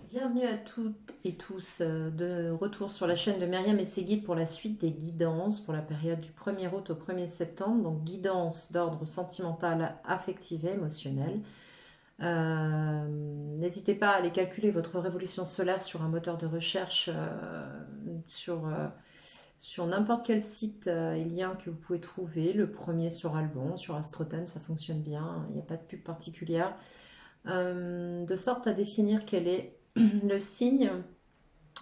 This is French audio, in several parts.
Bienvenue à toutes et tous de retour sur la chaîne de Myriam et ses guides pour la suite des guidances pour la période du 1er août au 1er septembre. Donc guidance d'ordre sentimental, affectif et émotionnel. N'hésitez pas à aller calculer votre révolution solaire sur un moteur de recherche sur n'importe quel site et lien que vous pouvez trouver. Le premier sur Albon, sur Astroten, ça fonctionne bien, il n'y a pas de pub particulière. De sorte à définir quel est le signe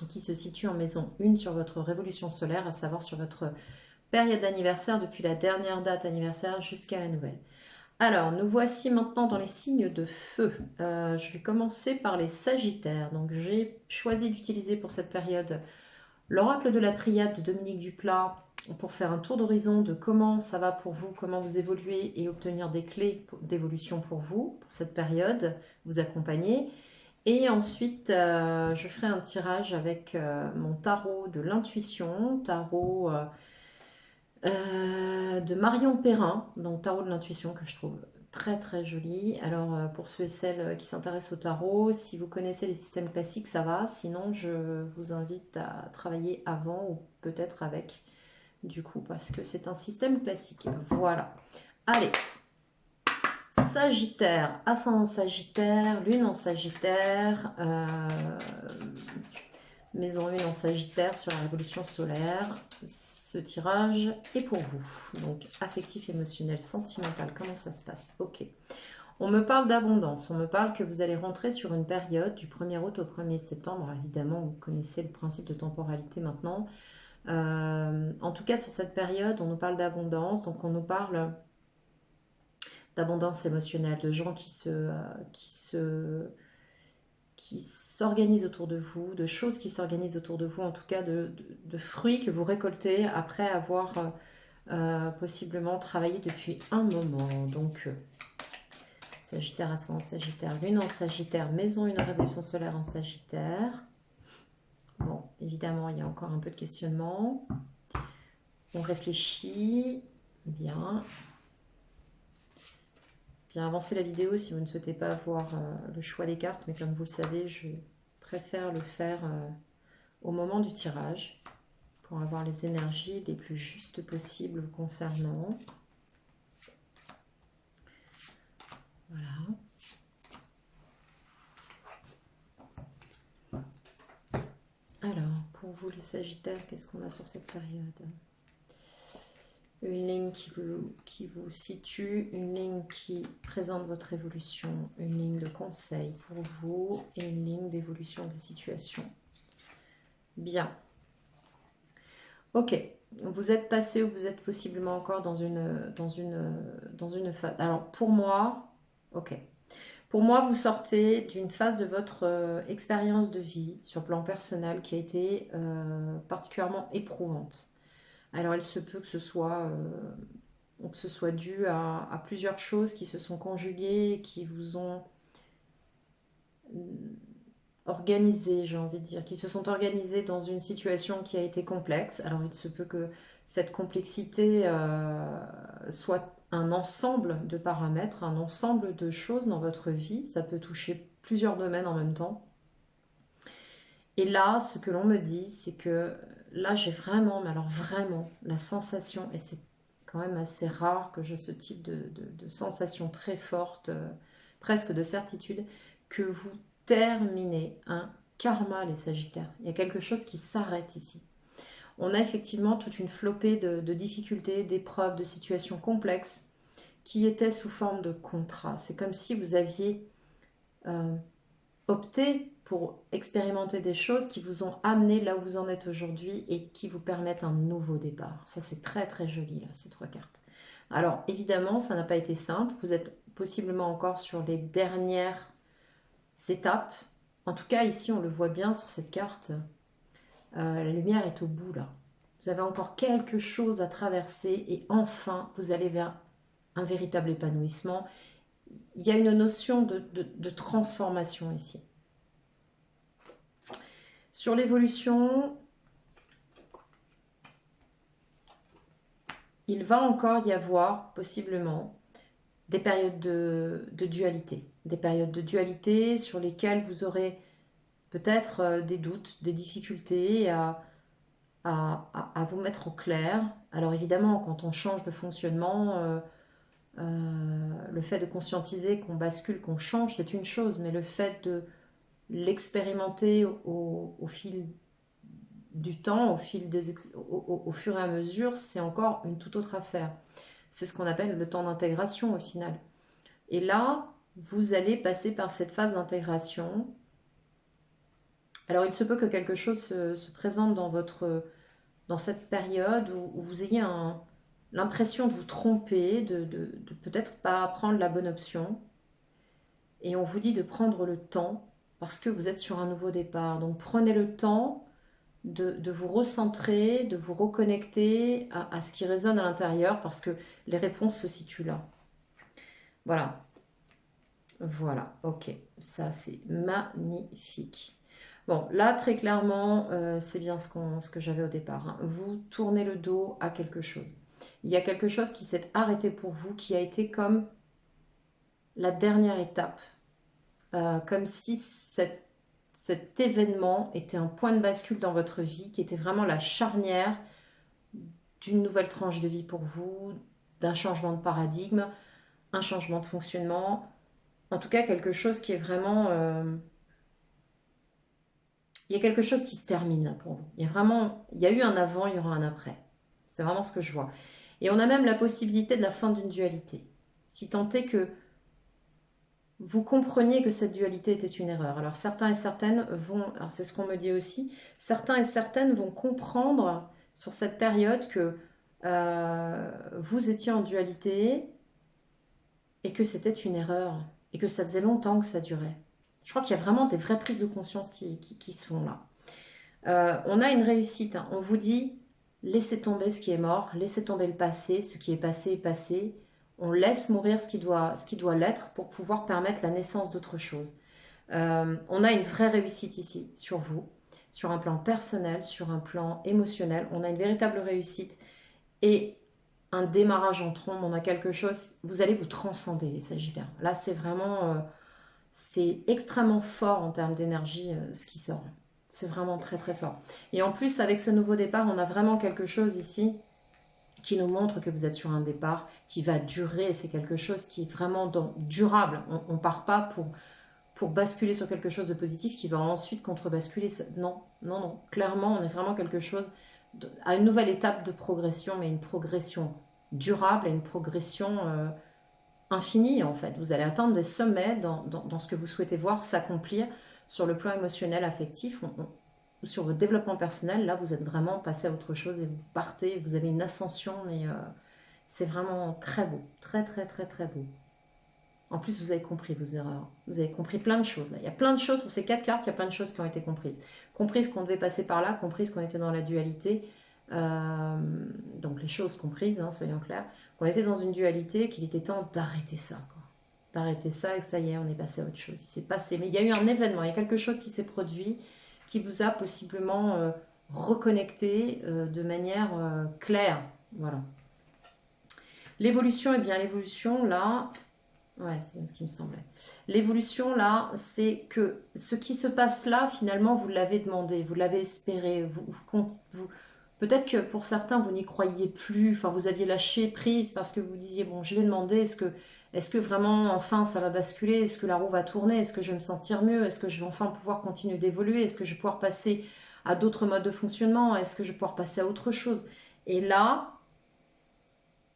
qui se situe en maison 1 sur votre révolution solaire, à savoir sur votre période d'anniversaire depuis la dernière date anniversaire jusqu'à la nouvelle. Alors, nous voici maintenant dans les signes de feu. Je vais commencer par les Sagittaires. Donc, j'ai choisi d'utiliser pour cette période l'oracle de la triade de Dominique Duplat pour faire un tour d'horizon de comment ça va pour vous, comment vous évoluez et obtenir des clés d'évolution pour vous, pour cette période, vous accompagner. Et ensuite, je ferai un tirage avec mon tarot de l'intuition, tarot de Marion Perrin, donc tarot de l'intuition que je trouve très très joli. Alors pour ceux et celles qui s'intéressent au tarot, si vous connaissez les systèmes classiques, ça va. Sinon, je vous invite à travailler avant ou peut-être avec, du coup, parce que c'est un système classique. Voilà. Allez, Sagittaire, ascendant Sagittaire, lune en Sagittaire, maison 1 en Sagittaire sur la révolution solaire. Ce tirage est pour vous. Donc affectif, émotionnel, sentimental, comment ça se passe? Ok. On me parle d'abondance, on me parle que vous allez rentrer sur une période du 1er août au 1er septembre. Alors, évidemment, vous connaissez le principe de temporalité maintenant. En tout cas, sur cette période, on nous parle d'abondance, donc on nous parle d'abondance émotionnelle, de gens qui s'organisent autour de vous, de choses qui s'organisent autour de vous, en tout cas de fruits que vous récoltez après avoir possiblement travaillé depuis un moment. Donc, Sagittaire, ascendant Sagittaire, lune en Sagittaire, maison 1 révolution solaire en Sagittaire. Bon, évidemment, il y a encore un peu de questionnement. On réfléchit. Bien. Bien avancer la vidéo si vous ne souhaitez pas avoir le choix des cartes, mais comme vous le savez, je préfère le faire au moment du tirage pour avoir les énergies les plus justes possibles vous concernant. Voilà. Alors, pour vous les Sagittaires, qu'est-ce qu'on a sur cette période? Une ligne qui vous situe, une ligne qui présente votre évolution, une ligne de conseil pour vous et une ligne d'évolution des situations. Bien. Ok, vous êtes passé ou vous êtes possiblement encore dans une phase. Alors pour moi, ok. Pour moi, vous sortez d'une phase de votre expérience de vie sur le plan personnel qui a été particulièrement éprouvante. Alors il se peut que ce soit dû à plusieurs choses qui se sont conjuguées, qui vous ont organisé, j'ai envie de dire, qui se sont organisées dans une situation qui a été complexe. Alors il se peut que cette complexité soit un ensemble de paramètres, un ensemble de choses dans votre vie. Ça peut toucher plusieurs domaines en même temps. Et là, ce que l'on me dit, c'est que là, j'ai vraiment, mais alors vraiment, la sensation, et c'est quand même assez rare que j'ai ce type de sensation très forte, presque de certitude, que vous terminez un karma, les Sagittaires. Il y a quelque chose qui s'arrête ici. On a effectivement toute une flopée de difficultés, d'épreuves, de situations complexes qui étaient sous forme de contrat. C'est comme si vous aviez opté pour expérimenter des choses qui vous ont amené là où vous en êtes aujourd'hui et qui vous permettent un nouveau départ. Ça, c'est très très joli, là, ces trois cartes. Alors, évidemment, ça n'a pas été simple. Vous êtes possiblement encore sur les dernières étapes. En tout cas, ici, on le voit bien sur cette carte. La lumière est au bout, là. Vous avez encore quelque chose à traverser et enfin, vous allez vers un véritable épanouissement. Il y a une notion de transformation ici. Sur l'évolution, il va encore y avoir possiblement des périodes de dualité. Des périodes de dualité sur lesquelles vous aurez peut-être des doutes, des difficultés à vous mettre au clair. Alors évidemment, quand on change de fonctionnement, le fait de conscientiser qu'on bascule, qu'on change, c'est une chose, mais le fait de l'expérimenter au fil du temps, au fur et à mesure, c'est encore une toute autre affaire. C'est ce qu'on appelle le temps d'intégration au final. Et là, vous allez passer par cette phase d'intégration. Alors il se peut que quelque chose se présente dans cette période où vous ayez l'impression de vous tromper, de peut-être pas prendre la bonne option. Et on vous dit de prendre le temps parce que vous êtes sur un nouveau départ. Donc prenez le temps de vous recentrer, de vous reconnecter à ce qui résonne à l'intérieur parce que les réponses se situent là. Voilà. Voilà, ok. Ça, c'est magnifique. Bon, là, très clairement, c'est bien ce que j'avais au départ, hein. Vous tournez le dos à quelque chose. Il y a quelque chose qui s'est arrêté pour vous, qui a été comme la dernière étape. Comme si cet événement était un point de bascule dans votre vie, qui était vraiment la charnière d'une nouvelle tranche de vie pour vous, d'un changement de paradigme, un changement de fonctionnement. En tout cas, quelque chose qui est vraiment... il y a quelque chose qui se termine là pour vous. Il y a eu un avant, il y aura un après. C'est vraiment ce que je vois. Et on a même la possibilité de la fin d'une dualité. Si tant est que vous compreniez que cette dualité était une erreur. Alors certains et certaines vont, alors c'est ce qu'on me dit aussi, certains et certaines vont comprendre sur cette période que vous étiez en dualité et que c'était une erreur et que ça faisait longtemps que ça durait. Je crois qu'il y a vraiment des vraies prises de conscience qui se font là. On a une réussite, hein. On vous dit, laissez tomber ce qui est mort, laissez tomber le passé, ce qui est passé est passé. On laisse mourir ce qui doit l'être pour pouvoir permettre la naissance d'autre chose. On a une vraie réussite ici sur vous, sur un plan personnel, sur un plan émotionnel. On a une véritable réussite et un démarrage en trombe. On a quelque chose, vous allez vous transcender les Sagittaires. Là, c'est vraiment, c'est extrêmement fort en termes d'énergie ce qui sort. C'est vraiment très très fort. Et en plus, avec ce nouveau départ, on a vraiment quelque chose ici qui nous montre que vous êtes sur un départ qui va durer. C'est quelque chose qui est vraiment durable. On ne part pas pour basculer sur quelque chose de positif qui va ensuite contre-basculer. Non, non, non. Clairement, on est vraiment quelque chose à une nouvelle étape de progression, mais une progression durable et une progression infinie en fait. Vous allez atteindre des sommets dans ce que vous souhaitez voir s'accomplir sur le plan émotionnel, affectif, sur votre développement personnel. Là, vous êtes vraiment passé à autre chose et vous partez, vous avez une ascension, mais c'est vraiment très beau, très très très très beau. En plus, vous avez compris vos erreurs. Vous avez compris plein de choses. Là. Il y a plein de choses sur ces 4 cartes, il y a plein de choses qui ont été comprises. Comprise qu'on devait passer par là, comprise qu'on était dans la dualité. Donc les choses comprises, hein, soyons clairs. Qu'on était dans une dualité, qu'il était temps d'arrêter ça. D'arrêter ça et que ça y est, on est passé à autre chose. Il s'est passé. Mais il y a eu un événement, il y a quelque chose qui s'est produit qui vous a possiblement reconnecté de manière claire. Voilà. L'évolution, eh bien l'évolution là... Ouais, c'est ce qui me semblait. L'évolution, là, c'est que ce qui se passe là, finalement, vous l'avez demandé, vous l'avez espéré. Peut-être que pour certains, vous n'y croyiez plus. Enfin, vous aviez lâché prise parce que vous disiez, bon, je l'ai demandé, est-ce que vraiment, enfin, ça va basculer? Est-ce que la roue va tourner? Est-ce que je vais me sentir mieux? Est-ce que je vais enfin pouvoir continuer d'évoluer? Est-ce que je vais pouvoir passer à d'autres modes de fonctionnement? Est-ce que je vais pouvoir passer à autre chose? Et là,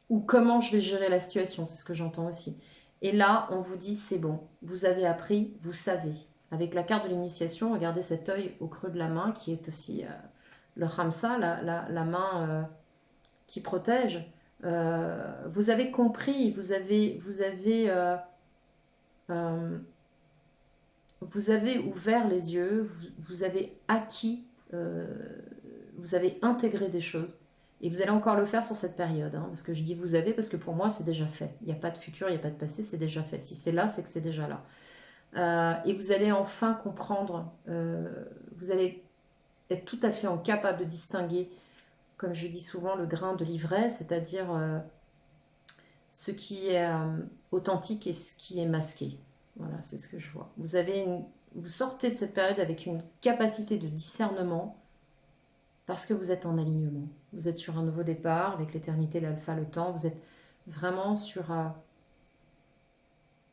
ou comment je vais gérer la situation, c'est ce que j'entends aussi. Et là, on vous dit, c'est bon, vous avez appris, vous savez. Avec la carte de l'initiation, regardez cet œil au creux de la main, qui est aussi le Ramsa, la main qui protège. Vous avez compris, vous avez ouvert les yeux, vous avez acquis, vous avez intégré des choses. Et vous allez encore le faire sur cette période, hein, parce que je dis vous avez, parce que pour moi c'est déjà fait. Il n'y a pas de futur, il n'y a pas de passé, c'est déjà fait. Si c'est là, c'est que c'est déjà là. Et vous allez enfin comprendre, vous allez être tout à fait capable de distinguer, comme je dis souvent, le grain de l'ivraie, c'est-à-dire ce qui est authentique et ce qui est masqué. Voilà, c'est ce que je vois. Vous avez vous sortez de cette période avec une capacité de discernement parce que vous êtes en alignement. Vous êtes sur un nouveau départ avec l'éternité, l'alpha, le temps. Vous êtes vraiment sur...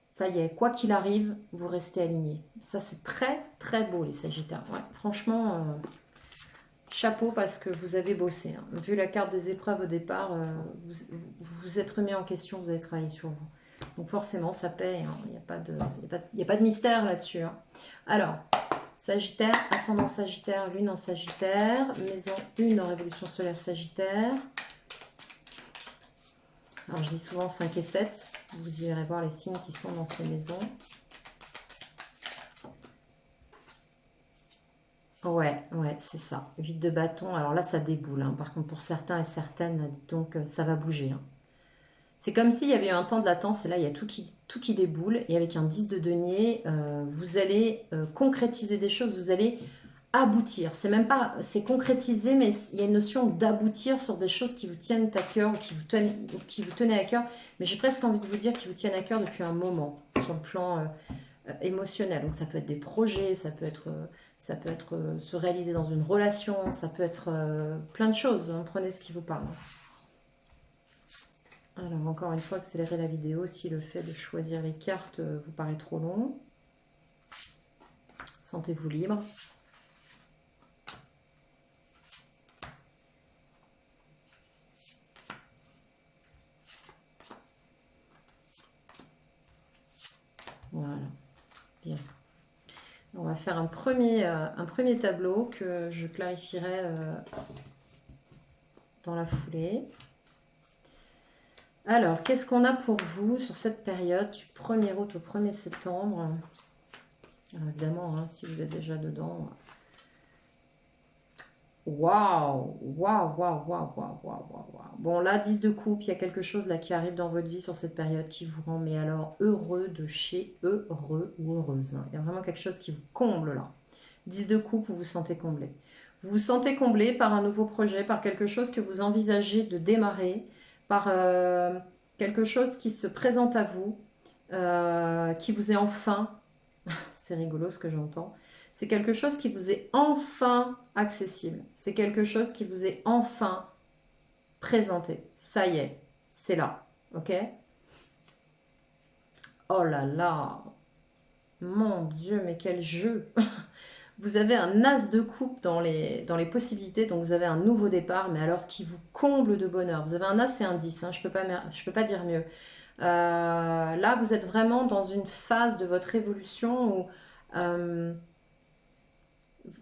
ça y est, quoi qu'il arrive, vous restez aligné. Ça, c'est très, très beau, les Sagittaires. Ouais, franchement, chapeau parce que vous avez bossé. Hein. Vu la carte des épreuves au départ, vous vous êtes remis en question, vous avez travaillé sur vous. Donc forcément, ça paye. Hein. Il n'y a pas de mystère là-dessus. Hein. Alors, Sagittaire, ascendant Sagittaire, lune en Sagittaire, maison 1 en révolution solaire Sagittaire. Alors, je dis souvent 5 et 7. Vous irez voir les signes qui sont dans ces maisons. Ouais, c'est ça. 8 de bâton. Alors là, ça déboule. Hein. Par contre, pour certains et certaines, donc ça va bouger. Hein. C'est comme s'il y avait eu un temps de latence et là, il y a tout qui déboule. Et avec un 10 de denier, vous allez concrétiser des choses, vous allez aboutir. C'est même pas, c'est concrétiser, mais il y a une notion d'aboutir sur des choses qui vous tiennent à cœur ou qui vous tenaient à cœur. Mais j'ai presque envie de vous dire qu'ils vous tiennent à cœur depuis un moment sur le plan émotionnel. Donc ça peut être des projets, ça peut être se réaliser dans une relation, ça peut être plein de choses. Hein. Prenez ce qui vous parle. Alors encore une fois, accélérez la vidéo si le fait de choisir les cartes vous paraît trop long. Sentez-vous libre. Voilà, bien. On va faire un premier tableau que je clarifierai dans la foulée. Alors, qu'est-ce qu'on a pour vous sur cette période du 1er août au 1er septembre? Alors, évidemment, hein, si vous êtes déjà dedans. Waouh, waouh, waouh, waouh, waouh, waouh, waouh. Bon, là, 10 de coupe, il y a quelque chose là qui arrive dans votre vie sur cette période qui vous rend, mais alors, heureux de chez heureux ou heureuse. Hein. Il y a vraiment quelque chose qui vous comble là. 10 de coupe, vous vous sentez comblé. Vous vous sentez comblé par un nouveau projet, par quelque chose que vous envisagez de démarrer, par quelque chose qui se présente à vous, qui vous est enfin, c'est rigolo ce que j'entends, c'est quelque chose qui vous est enfin accessible. C'est quelque chose qui vous est enfin présenté. Ça y est, c'est là. Ok? Oh là là! Mon Dieu, mais quel jeu! Vous avez un as de coupe dans les possibilités, donc vous avez un nouveau départ, mais alors qui vous comble de bonheur. Vous avez un as et un 10, hein, je peux pas dire mieux. Là, vous êtes vraiment dans une phase de votre évolution où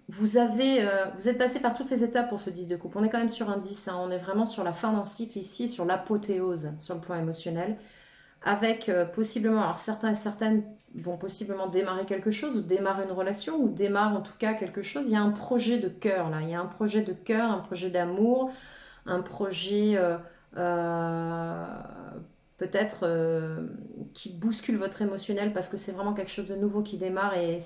vous êtes passé par toutes les étapes pour ce 10 de coupe. On est quand même sur un 10, hein, on est vraiment sur la fin d'un cycle ici, sur l'apothéose, sur le plan émotionnel, avec possiblement, alors certains et certaines vont possiblement démarrer quelque chose, ou démarrer une relation, ou démarrer en tout cas quelque chose. Il y a un projet de cœur là, il y a un projet de cœur, un projet d'amour, un projet euh, peut-être qui bouscule votre émotionnel parce que c'est vraiment quelque chose de nouveau qui démarre et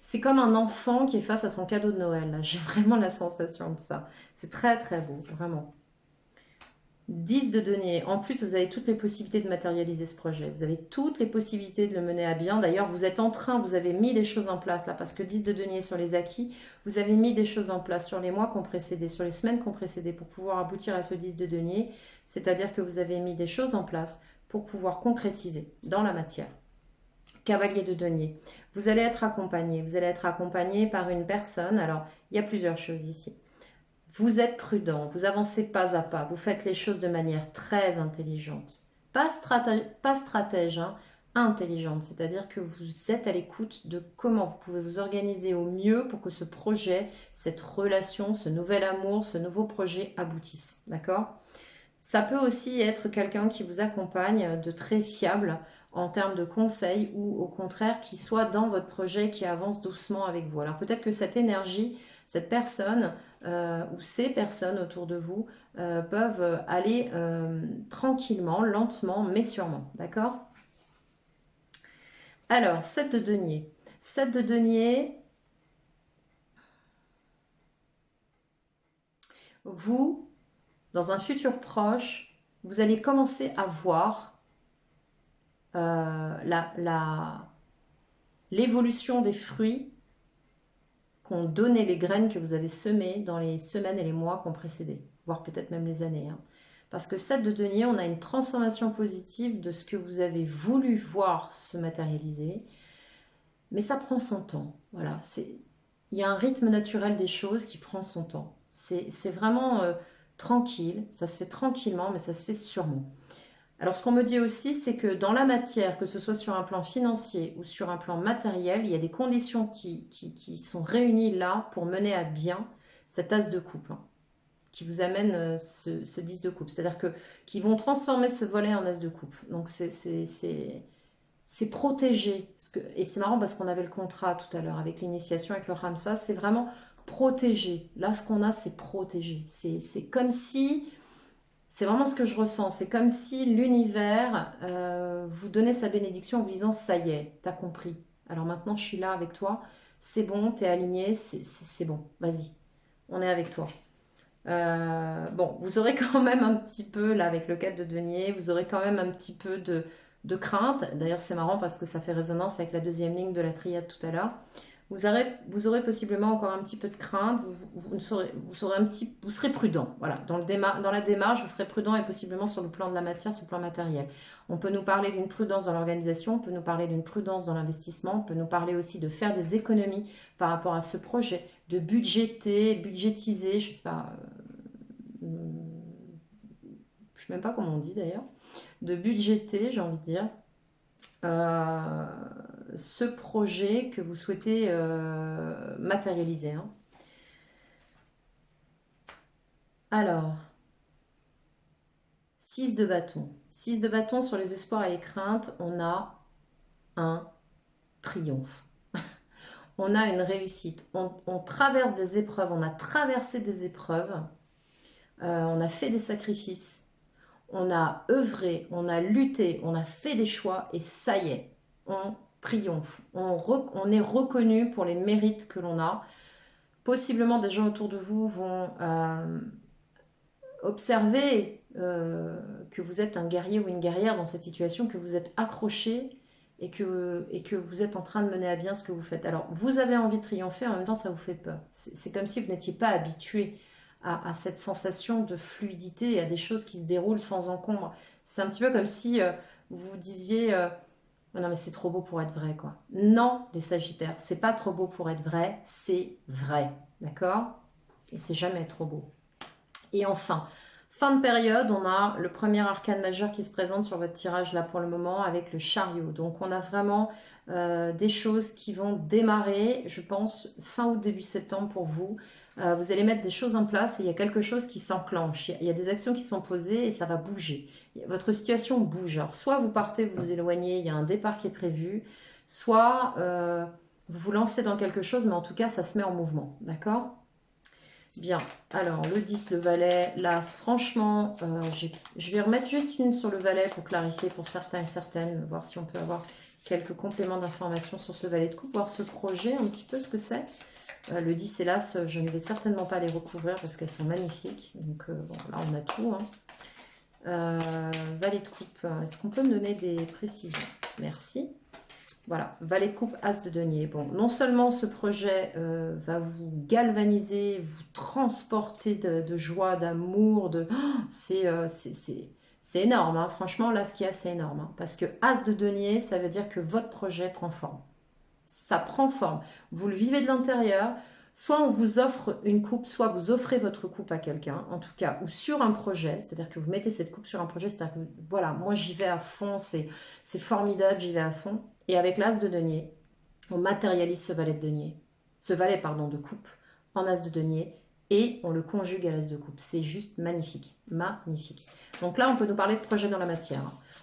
c'est comme un enfant qui est face à son cadeau de Noël. J'ai vraiment la sensation de ça. C'est très très beau, vraiment. 10 de denier. En plus, vous avez toutes les possibilités de matérialiser ce projet. Vous avez toutes les possibilités de le mener à bien. D'ailleurs, vous êtes en train, vous avez mis des choses en place là, parce que 10 de denier sur les acquis, vous avez mis des choses en place sur les mois qui ont précédé, sur les semaines qui ont précédé pour pouvoir aboutir à ce 10 de denier. C'est-à-dire que vous avez mis des choses en place pour pouvoir concrétiser dans la matière. Cavalier de denier. Vous allez être accompagné. Vous allez être accompagné par une personne. Alors, il y a plusieurs choses ici. Vous êtes prudent, vous avancez pas à pas, vous faites les choses de manière très intelligente. Pas stratège, hein, intelligente. C'est-à-dire que vous êtes à l'écoute de comment vous pouvez vous organiser au mieux pour que ce projet, cette relation, ce nouvel amour, ce nouveau projet aboutisse. D'accord? Ça peut aussi être quelqu'un qui vous accompagne de très fiable en termes de conseils ou au contraire qui soit dans votre projet, qui avance doucement avec vous. Alors peut-être que cette énergie, cette personne ou ces personnes autour de vous peuvent aller tranquillement, lentement, mais sûrement. D'accord? Alors, 7 de denier. 7 de denier, vous, dans un futur proche, vous allez commencer à voir la l'évolution des fruits qu'ont donné les graines que vous avez semées dans les semaines et les mois qui ont précédé, voire peut-être même les années. Hein. Parce que 7 de denier, on a une transformation positive de ce que vous avez voulu voir se matérialiser, mais ça prend son temps. Voilà, il y a un rythme naturel des choses qui prend son temps. C'est vraiment tranquille, ça se fait tranquillement, mais ça se fait sûrement. Alors, ce qu'on me dit aussi, c'est que dans la matière, que ce soit sur un plan financier ou sur un plan matériel, il y a des conditions qui sont réunies là pour mener à bien cet as de coupe, hein, qui vous amène ce 10 de coupe. C'est-à-dire que qui vont transformer ce volet en as de coupe. Donc, c'est protégé. Et c'est marrant parce qu'on avait le contrat tout à l'heure avec l'initiation, avec le Ramsa, c'est vraiment protégé. Là, ce qu'on a, c'est protégé. C'est comme si... C'est vraiment ce que je ressens. C'est comme si l'univers vous donnait sa bénédiction en vous disant, ça y est, t'as compris. Alors maintenant, je suis là avec toi. C'est bon, t'es aligné, c'est bon. Vas-y, on est avec toi. Bon, vous aurez quand même un petit peu, là, avec le 4 de denier, vous aurez quand même un petit peu de crainte. D'ailleurs, c'est marrant parce que ça fait résonance avec la deuxième ligne de la triade tout à l'heure. Vous aurez possiblement encore un petit peu de crainte, vous serez prudent. Voilà. Dans la démarche, vous serez prudent et possiblement sur le plan de la matière, sur le plan matériel. On peut nous parler d'une prudence dans l'organisation, on peut nous parler d'une prudence dans l'investissement, on peut nous parler aussi de faire des économies par rapport à ce projet, de budgétiser, je ne sais pas, je ne sais même pas comment on dit d'ailleurs, de budgéter, j'ai envie de dire, euh, ce projet que vous souhaitez matérialiser. Hein. Alors, 6 de bâton. 6 de bâton sur les espoirs et les craintes, on a un triomphe. On a une réussite. On traverse des épreuves, on a traversé des épreuves, on a fait des sacrifices, on a œuvré, on a lutté, on a fait des choix et ça y est, on triomphe. On est reconnu pour les mérites que l'on a. Possiblement, des gens autour de vous vont observer que vous êtes un guerrier ou une guerrière dans cette situation, que vous êtes accroché et que vous êtes en train de mener à bien ce que vous faites. Alors, vous avez envie de triompher, en même temps, ça vous fait peur. C'est comme si vous n'étiez pas habitué à cette sensation de fluidité et à des choses qui se déroulent sans encombre. C'est un petit peu comme si vous vous disiez oh non mais c'est trop beau pour être vrai quoi. Non les Sagittaires, c'est pas trop beau pour être vrai, c'est vrai, d'accord? Et c'est jamais trop beau. Et enfin, fin de période, on a le premier arcane majeur qui se présente sur votre tirage là pour le moment avec le chariot. Donc on a vraiment des choses qui vont démarrer, je pense, fin août, début septembre pour vous. Vous allez mettre des choses en place et il y a quelque chose qui s'enclenche. Il y a des actions qui sont posées et ça va bouger. Votre situation bouge. Alors soit vous partez, vous vous éloignez, il y a un départ qui est prévu, soit vous vous lancez dans quelque chose, mais en tout cas ça se met en mouvement. D'accord ? Bien, alors le 10, le valet, l'as, franchement, je vais remettre juste une sur le valet pour clarifier pour certains et certaines, voir si on peut avoir quelques compléments d'informations sur ce valet de coupe, voir ce projet, un petit peu ce que c'est. Le 10 et l'as, je ne vais certainement pas les recouvrir parce qu'elles sont magnifiques. Donc bon, là on a tout. Hein. Valet de coupe, est-ce qu'on peut me donner des précisions? Merci. Voilà, valet de coupe, as de denier. Bon, non seulement ce projet va vous galvaniser, vous transporter de joie, d'amour, c'est énorme, hein. Franchement, là, ce qu'il y a, c'est énorme. Hein. Parce que as de denier, ça veut dire que votre projet prend forme. Ça prend forme. Vous le vivez de l'intérieur. Soit on vous offre une coupe, soit vous offrez votre coupe à quelqu'un, en tout cas, ou sur un projet, c'est-à-dire que vous mettez cette coupe sur un projet, c'est-à-dire que, voilà, moi j'y vais à fond, c'est formidable, j'y vais à fond. Et avec l'as de denier, on matérialise ce valet de denier, ce valet, pardon, de coupe en as de denier, et on le conjugue à l'as de coupe. C'est juste magnifique, magnifique. Donc là, on peut nous parler de projet dans la matière.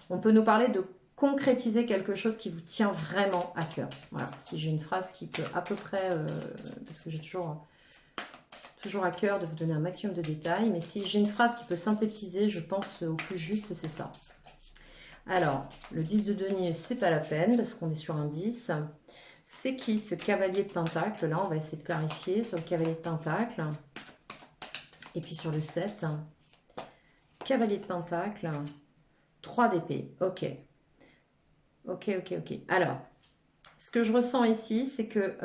On peut nous parler de concrétiser quelque chose qui vous tient vraiment à cœur. Voilà, si j'ai une phrase qui peut à peu près, parce que j'ai toujours à cœur de vous donner un maximum de détails, mais si j'ai une phrase qui peut synthétiser, je pense au plus juste, c'est ça. Alors, le 10 de denier, c'est pas la peine, parce qu'on est sur un 10. C'est qui ce cavalier de pentacle? Là, on va essayer de clarifier sur le cavalier de pentacle. Et puis sur le 7. Cavalier de pentacle. 3 d'épée. Ok. Ok. Alors, Ce que je ressens ici, c'est que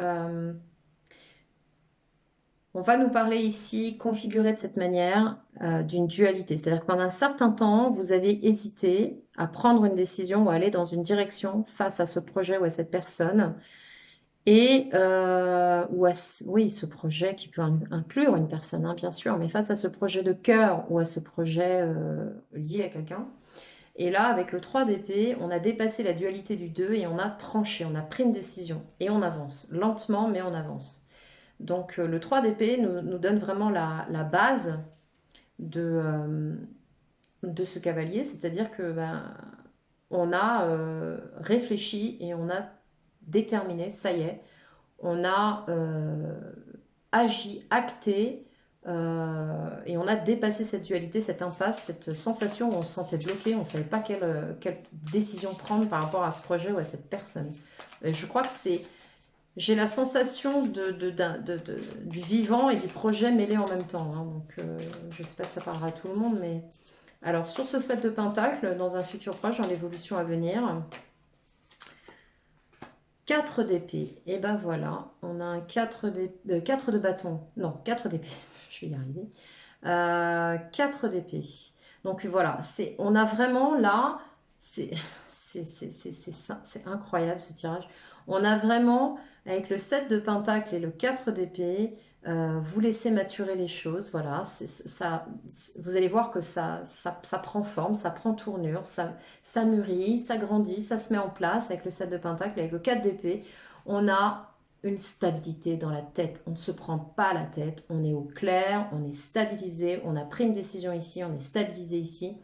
on va nous parler ici, configuré de cette manière, d'une dualité. C'est-à-dire que pendant un certain temps, vous avez hésité à prendre une décision ou à aller dans une direction face à ce projet ou à cette personne. Et ou à oui, ce projet qui peut inclure une personne, hein, bien sûr, mais face à ce projet de cœur ou à ce projet lié à quelqu'un. Et là, avec le 3 d'épée, on a dépassé la dualité du 2 et on a tranché, on a pris une décision et on avance, lentement, mais on avance. Donc le 3 d'épée nous donne vraiment la base de ce cavalier, c'est-à-dire que ben, on a réfléchi et on a déterminé, ça y est, on a agi, acté, et on a dépassé cette dualité, cette impasse, cette sensation où on se sentait bloqué, on ne savait pas quelle décision prendre par rapport à ce projet ou à cette personne. Et je crois que c'est... J'ai la sensation du vivant et du projet mêlés en même temps, hein. Donc, je ne sais pas si ça parlera à tout le monde, mais... Alors, sur ce 7 de Pentacle, dans un futur proche, dans l'évolution à venir, 4 d'épée. Et ben voilà, on a un 4 de bâton. Non, 4 d'épée. Je vais y arriver. 4 d'épée. Donc voilà, on a vraiment là, c'est incroyable ce tirage. On a vraiment, avec le 7 de pentacle et le 4 d'épée, vous laissez maturer les choses. Voilà, vous allez voir que ça prend forme, ça prend tournure, ça mûrit, ça grandit, ça se met en place avec le 7 de pentacle et avec le 4 d'épée. On a une stabilité dans la tête. On ne se prend pas la tête, on est au clair, on est stabilisé, on a pris une décision ici, on est stabilisé ici.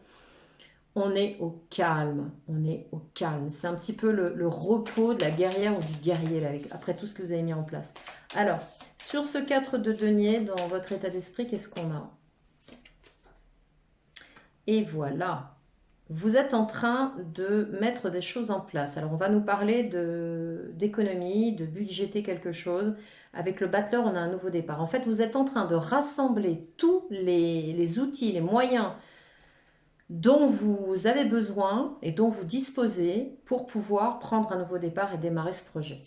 On est au calme, on est au calme. C'est un petit peu le repos de la guerrière ou du guerrier, là, après tout ce que vous avez mis en place. Alors, sur ce 4 de denier, dans votre état d'esprit, qu'est-ce qu'on a? Et voilà. Vous êtes en train de mettre des choses en place. Alors, on va nous parler d'économie, de budgéter quelque chose. Avec le battleur, on a un nouveau départ. En fait, vous êtes en train de rassembler tous les outils, les moyens dont vous avez besoin et dont vous disposez pour pouvoir prendre un nouveau départ et démarrer ce projet.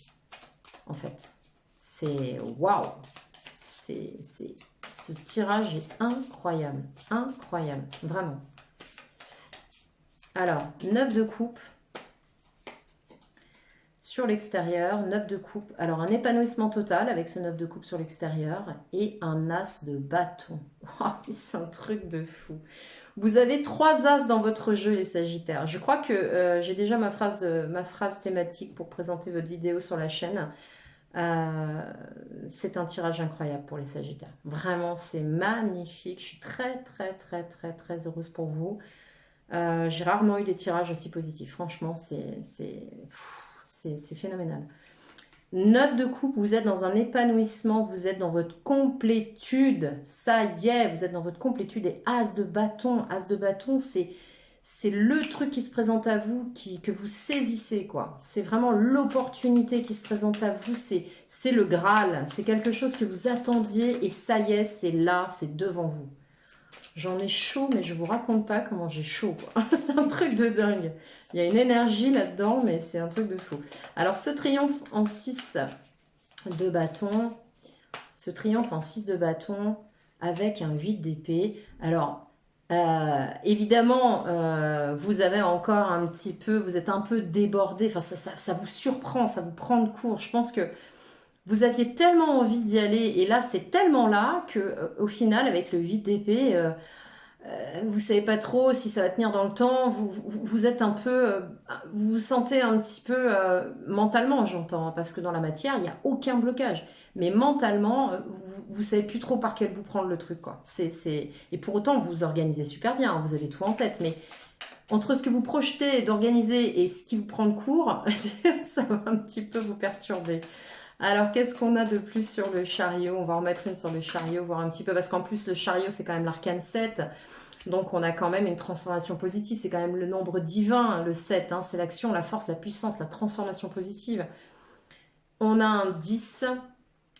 En fait, c'est waouh! Ce tirage est incroyable, incroyable, vraiment. Alors, 9 de coupe sur l'extérieur, 9 de coupe. Alors, un épanouissement total avec ce 9 de coupe sur l'extérieur et un as de bâton. Oh, c'est un truc de fou. Vous avez 3 as dans votre jeu, les Sagittaires. Je crois que j'ai déjà ma phrase thématique pour présenter votre vidéo sur la chaîne. C'est un tirage incroyable pour les Sagittaires. Vraiment, c'est magnifique. Je suis très, très, très, très, très heureuse pour vous. J'ai rarement eu des tirages aussi positifs. Franchement, c'est phénoménal. 9 de coupe, vous êtes dans un épanouissement, vous êtes dans votre complétude, ça y est, vous êtes dans votre complétude. Et as de bâton, c'est le truc qui se présente à vous, que vous saisissez, quoi. C'est vraiment l'opportunité qui se présente à vous, c'est le Graal, c'est quelque chose que vous attendiez et ça y est, c'est là, c'est devant vous. J'en ai chaud, mais je vous raconte pas comment j'ai chaud, quoi. C'est un truc de dingue. Il y a une énergie là-dedans, mais c'est un truc de fou. Alors, ce triomphe en 6 de bâton, avec un 8 d'épée. Alors, évidemment, vous avez encore un petit peu, vous êtes un peu débordé, enfin, ça vous surprend, ça vous prend de court. Je pense que vous aviez tellement envie d'y aller, et là, c'est tellement là que, au final, avec le 8 d'épée, vous savez pas trop si ça va tenir dans le temps. Vous êtes un peu, vous vous sentez un petit peu mentalement, j'entends, hein, parce que dans la matière, il n'y a aucun blocage. Mais mentalement, vous savez plus trop par quel bout prendre le truc, quoi. Et pour autant, vous vous organisez super bien, hein, vous avez tout en tête, mais entre ce que vous projetez d'organiser et ce qui vous prend de court, ça va un petit peu vous perturber. Alors, qu'est-ce qu'on a de plus sur le chariot? On va en mettre une sur le chariot, voir un petit peu, parce qu'en plus, le chariot, c'est quand même l'arcane 7. Donc, on a quand même une transformation positive. C'est quand même le nombre divin, le 7. Hein, c'est l'action, la force, la puissance, la transformation positive. On a un 10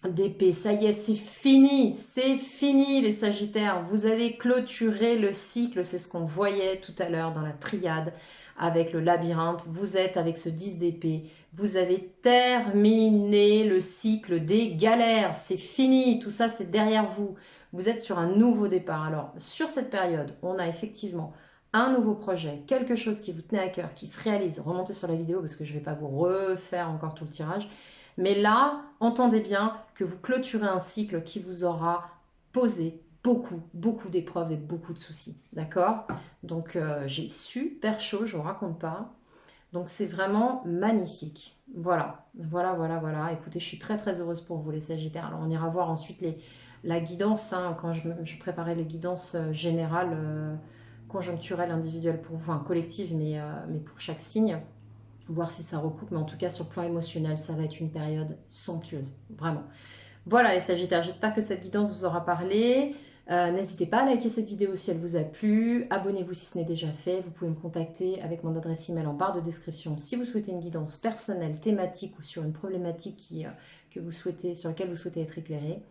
d'épée. Ça y est, c'est fini. C'est fini, les Sagittaires. Vous avez clôturé le cycle. C'est ce qu'on voyait tout à l'heure dans la triade. avec le labyrinthe, vous êtes avec ce 10 d'épée, vous avez terminé le cycle des galères, c'est fini, tout ça c'est derrière vous, vous êtes sur un nouveau départ. Alors sur cette période, on a effectivement un nouveau projet, quelque chose qui vous tenait à cœur, qui se réalise, remontez sur la vidéo parce que je ne vais pas vous refaire encore tout le tirage, mais là, entendez bien que vous clôturez un cycle qui vous aura posé beaucoup d'épreuves et beaucoup de soucis, d'accord? Donc j'ai super chaud, je ne vous raconte pas. Donc c'est vraiment magnifique. Voilà. Écoutez, je suis très heureuse pour vous les Sagittaires. Alors on ira voir ensuite la guidance, hein, quand je préparais les guidances générales, conjoncturelles, individuelles pour vous, hein, collectives, mais pour chaque signe, voir si ça recoupe. Mais en tout cas, sur le plan émotionnel, ça va être une période somptueuse, vraiment. Voilà les Sagittaires, j'espère que cette guidance vous aura parlé. N'hésitez pas à liker cette vidéo si elle vous a plu. Abonnez-vous si ce n'est déjà fait. Vous pouvez me contacter avec mon adresse email en barre de description si vous souhaitez une guidance personnelle, thématique ou sur une problématique sur laquelle vous souhaitez être éclairé.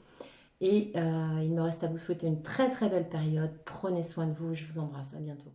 Et il me reste à vous souhaiter une très belle période. Prenez soin de vous. Je vous embrasse. À bientôt.